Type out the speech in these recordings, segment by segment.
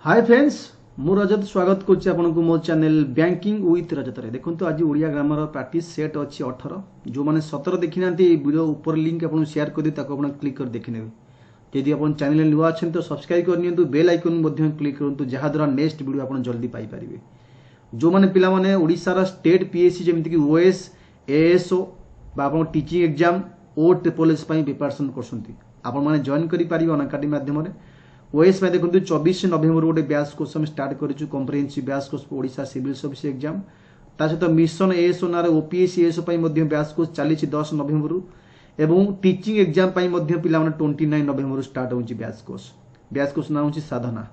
Hi friends मु रजत स्वागत करुच्ची आपन को मो चैनल बैंकिंग विथ रजत रे देखंतु आज ओडिया ग्रामर प्रैक्टिस सेट अछि 18 जो माने 17 देखि नांती वीडियो ऊपर लिंक आपन शेयर कर दी ताको आपन क्लिक कर देखि नेबे यदि आपन चैनल नुवा अछन तो सब्सक्राइब कर नियंतु बेल आइकन मध्ये क्लिक करंतु जहा द्वारा नेक्स्ट वीडियो आपन जल्दी पाई परिबे जो माने पिला माने ओडिसा रा स्टेट पीएससी जेमिति कि ओएस एएसओ बा आपन टीचिंग एग्जाम ओ ट्रिपल पई प्रिपरेशन करसंती आपन माने जॉइन करि परिबे अन अकाडमी माध्यम रे ओएस में देखो 24 नवेम्बर गोटे बैच कोर्स हम स्टार्ट करूँ comprehensive batch course Odisha civil service exam ता सहित मिशन एएसओ ना ओपीएससी एएसओ बैच कोर्स चली 10 नवेम्बर एवं टीचिंग एग्जाम पाई पिला 29 नवेम्बर स्टार्ट होची बैच कोर्स ना होची साधना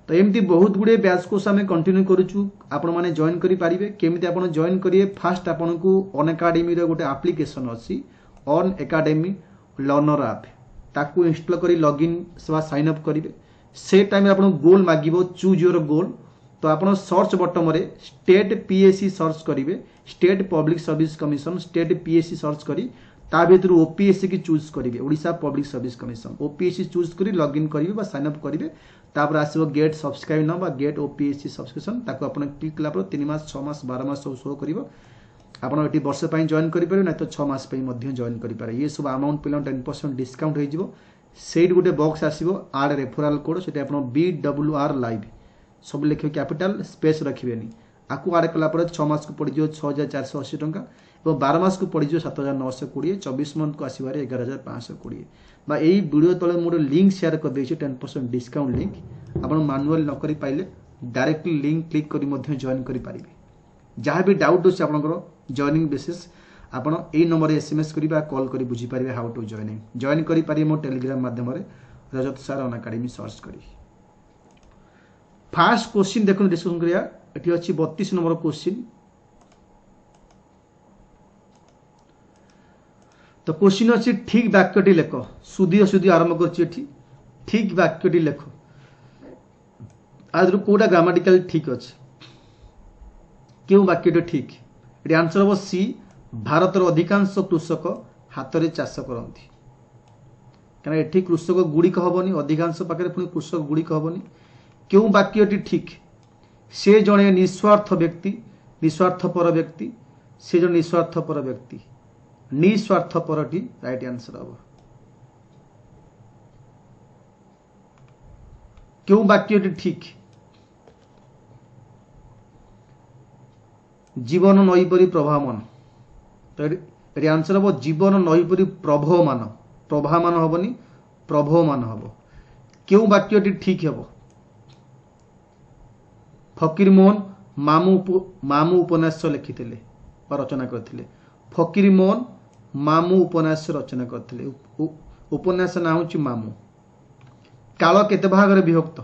तो एमती बहुत गुड़े बैच कोर्स आम कंटिन्यू करूँ आपण मैंने जॉइन करि पारिबे केमिति आपण जॉइन करिए फास्ट आपन को अन अकाडेमी रो गोटे एप्लिकेशन अछि अन अकाडेमी लर्नर ऐप ताकू इंस्टॉल करी लॉगिन सेवा साइन अप करेंगे से टाइम आपन गोल मागिबो चूज योर गोल तो आपन सर्च बटन रे स्टेट पीएससी सर्च करेंगे state public service commission state PSC search करी ता भीतर ओपीएससी की चूज करेंगे Odisha public service commission OPSC choose करी लॉगिन करेंगे बा साइन अप करेंगे तापर आसीबो गेट सब्सक्राइब न बा गेट ओपीएससी सब्सक्रिप्शन ताकू आपन क्लिक कला पर 3 मास 6 मास 12 मास सब शो करिवो आपन एटी वर्ष पई जॉइन करि परिबे ना तो 6 मास पई मध्ये जॉइन करि पारे ये सब अमाउंट पिला 10% डिस्काउंट हो जिवो सेट गोटे बॉक्स आसीबो आड रेफरल कोड सेटा आपन बीडब्ल्यूआर लाइव सब लिखियो कैपिटल स्पेस रखिबेनी आकु आड कला पर 6 मास को पड़ी जिवो 6480 टंका और 12 मास को पड़ी जिवो 7920 24 मंथ को आसीबारे 11520 बा एई वीडियो तले मोर लिंक शेयर कर देछि 10% डिस्काउंट लिंक आपन मैनुअल न करि पाइले डायरेक्टली लिंक क्लिक करी मध्ये जॉइन करि पारिबे जहाँ भी डाउट अछि आपनकर जॉइनिंग बेसिस आपण ए नंबर एसएमएस करिबा कॉल करी बुझी पारिबे हाउ टू जॉइन करि पारि मो टेलीग्राम माध्यम रे रजत सर अन अकाडेमी सर्च करी फर्स्ट क्वेश्चन देखन डिस्कशन करिया एठी अछि 32 नंबर क्वेश्चन तो क्वेश्चन अछि ठीक वाक्यटी लेख सुधी अशुद्धि आरंभ करछि एठी ठीक वाक्यटी लेख आदरु कोडा ग्रामेटिकल ठीक अछि क्यों वाक्यटी ठीक ये आंसर हम सी भारतर अधिकांश कृषक हाथ में चाष करती क्या ये कृषक गुड़िक हेनी अधिकांश पाखे पुणी कृषक गुड़िक हेनी क्यों वाक्यटी ठीक से जड़े निस्वार्थ व्यक्ति निस्वार्थपर व्यक्ति से जन निस्वार्थपर व्यक्ति निस्वार्थपरटी राइट आंसर हम क्यों वाक्यटी ठीक जीवन नई परी प्रभावमान तो ये आंसर हम जीवन नई परी प्रभावमान हेनी प्रभावमान हम क्यों वाक्यटी ठीक हम फकीर मोहन मामू उपन्यास लिखिते रचना करते फकीर मोहन मामू उपन्यास रचना करते उपन्यास ना हूँ मामू काल केते भाग रे विभक्त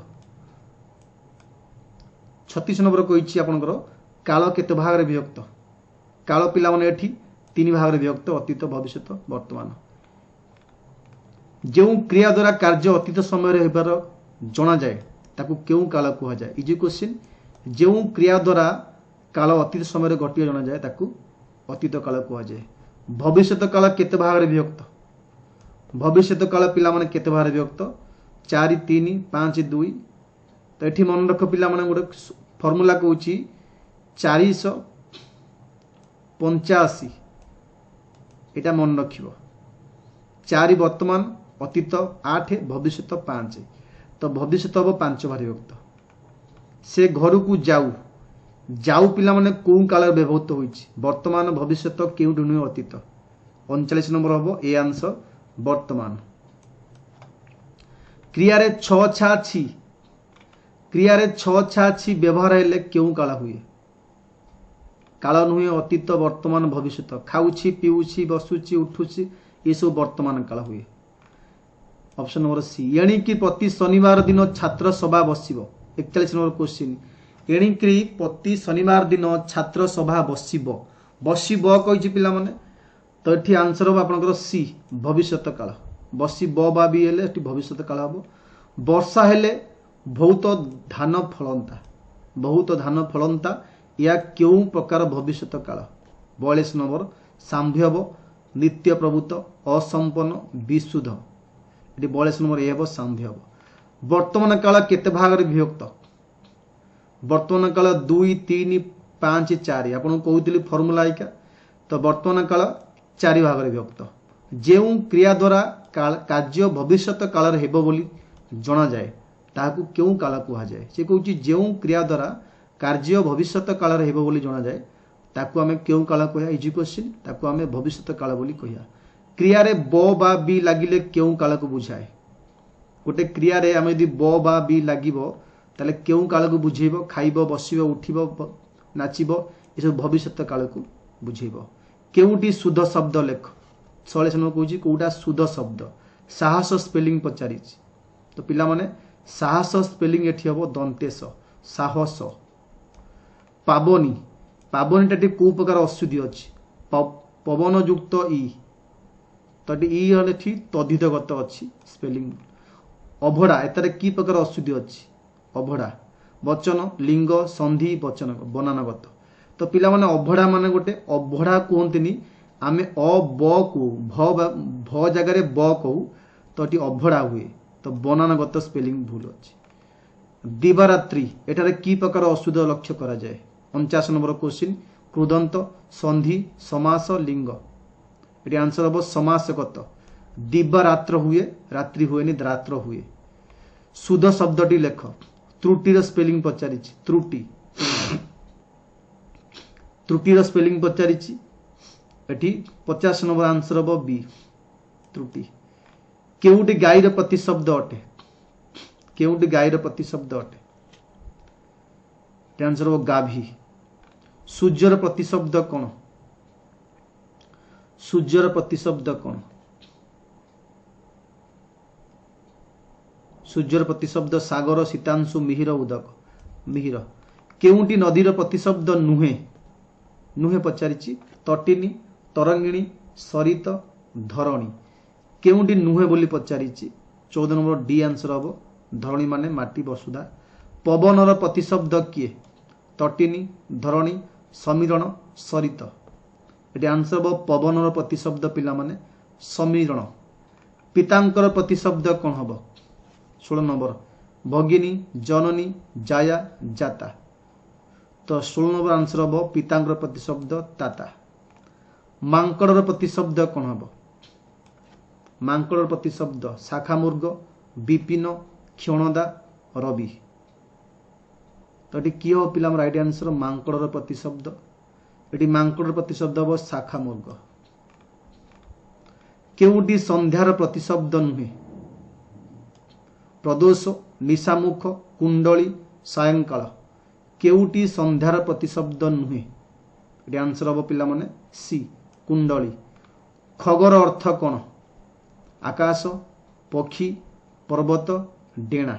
36 नंबर कही आपंकर काल केते भाग रे विभक्त काल पिला माने एठी 3 भाग रे विभक्त अतीत भविष्य वर्तमान जो क्रिया द्वारा कार्य अतीत समय रे हेबार जणा जाए ताकू केउ काल कुहा जाए इजी क्वेश्चन जो क्रिया द्वारा काल अतीत समय रे घटिया जणा जाए ताकू अतीत काल कुहा जाए भविष्य काल केते भाग रे विभक्त भविष्य काल पिला माने केते भाग रे विभक्त 4 3 5 2 तो एठी मन रख पिला माने गोटे फार्मूला कहूची 485 एटा मन रखिबो 4 वर्तमान अतीत 8 भविष्य 5 तो भविष्य हम 5 भारी विभक्त से घर को जाऊ जाऊ पिला माने कोउ काल व्यवहृत होईची वर्तमान भविष्य केउठु नुह अतीत 39 नंबर हम ए आंसर वर्तमान क्रिया रे 6 छाछी क्रिया रे 6 छाछी व्यवहार हेले केउ काल हुए काल नुहे अतीत वर्तमान भविष्य खाऊची पीऊची बसुची उठुची ये सब वर्तमान काल हुए ऑप्शन नंबर सी एणिकी प्रति शनिवार दिन छात्र सभा बसिबो 41 नंबर क्वेश्चन एणिकी प्रति शनिवार दिन छात्र सभा बसिबो बसिबो कहिछि पिला माने तो एठी आंसर हो आपनकर सी भविष्यत काल बसिबो बा भी हेले एठी भविष्यत काल हबो वर्षा हेले बहुत धान फलंता या क्यों प्रकार भविष्यत काल 42 नंबर सांभव नित्य प्रभुत असंपन्न विशुद्ध ये 42 नंबर ए हम सांभव वर्तमान काल केते भाग रे विभक्त वर्तमान काल 2 3 5 4 आपन कहउतली फार्मूला आइका तो वर्तमान काल 4 भाग रे विभक्त जेउ क्रिया द्वारा कार्य भविष्यत काल रे हेबो बोली जणा जाय ताकू केउ काल कुहा जाय से कहउची जेउ क्रिया द्वारा कार्य भविष्यत काल रे हेबो बोली जणा जाय ताकू हमें केउ काल कहया इजी क्वेश्चन ताकू हमें भविष्यत काल बोली कहया क्रिया रे ब बा बी लागिले केउ काल को बुझाए गोटे क्रिया रे हमें यदि ब बा बी लागिबो ताले केउ काल को बुझेबो खाइबो बसिबो उठिबो नाचिबो ए सब भविष्यत काल को बुझेबो केउटी शुद्ध शब्द लेख सळे समय कहूची कोउटा शुद्ध शब्द साहस स्पेलिंग पचारिछि तो पिला माने साहस स्पेलिंग एठी हबो दंतेश साहस पाबनी पाबनी टाटी को प्रकार अशुद्धि अछि पवन युक्त ई तटी ई हले थी तद्धितगत अछि स्पेलिंग अभड़ा एतारे की प्रकार अशुद्धि अछि अभड़ा वचन लिंग संधि वचन बनानगत तो पिला माने अभड़ा माने गोटे अभड़ा कहंतिनी आमे अ ब को भ जगह रे ब कहू तो टी अभड़ा हुए तो बनानगत स्पेलिंग भूल अछि दिवारात्रि एटारे की प्रकार अशुद्ध लक्ष्य करा जाय 49 नंबर क्वेश्चन कृदंत संधि समास लिंग एटी आंसर हबो समासगत दिवारात्र हुए रात्रि हुएनी रात्र हुए शुद्ध शब्दटी लेख त्रुटिर स्पेलिंग पचारिछि त्रुटि त्रुटिर स्पेलिंग पचारिछि एटी 50 नंबर आंसर हबो बी त्रुटि केउटी गाईर प्रतिशब्द अटे केउटी गाईर प्रतिशब्द अटे आंसर हबो गाभी सूर्यर प्रतिशब्द कोन सूर्यर प्रतिशब्द कोन सूर्यर प्रतिशब्द सागर शीतांशु मिहिर उदक मिहिर केउटी नदीर प्रतिशब्द नुहे नुहे पचारिछि तटिनी तरंगिणी सरित धरणी केउटी नुहे बोली पचारिछि 14 नंबर डी आंसर हबो धरणी माने माटी वसुधा पवनर प्रतिशब्द किए तटिनी धरणी समीरण सरित एटी आंसर हबो पवनर प्रतिशब्द पिला माने समीरण पितांकर प्रतिशब्द कोन हबो 16 नंबर भगिनी जननी जाया जाता तो 16 नंबर आंसर हबो पितांकर प्रतिशब्द ताता मांकड़र प्रतिशब्द कोन हबो मांकड़र प्रतिशब्द शाखा मुर्ग विपिन क्षणदा रवि तो एटी की हो पिला राइट आंसर मांकड़र प्रतिशब्द एटी मांकड़र प्रतिशब्द हबो शाखा मुर्ग केउटी संध्यार प्रतिशब्द नुहे प्रदोष निशामुख कुंडली सायंकाल केउटी संध्यार प्रतिशब्द नुहे एटी आंसर हबो पिला माने सी कुंडली खगर अर्थ कोन आकाश पक्षी पर्वत डेणा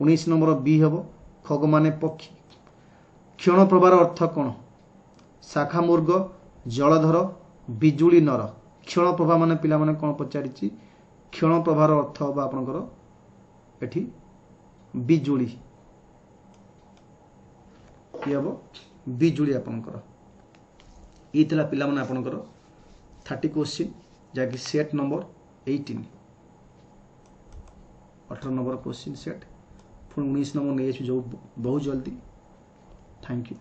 19 नंबर बी हबो खग माने पक्षी क्षण प्रभार अर्थ कोन शाखा मुर्ग जलधर बिजुली नर क्षण प्रभा माने पिला माने कोन पचारिछि क्षण प्रभार अर्थ हबो आपनकर एठी बिजुली कि हबो बिजुली आपनकर ई तला पिला माने आपनकर 30 क्वेश्चन जाकि set number 18 18 number question set पुणी 19 नंबर नहीं जो बहुत जल्दी थैंक यू।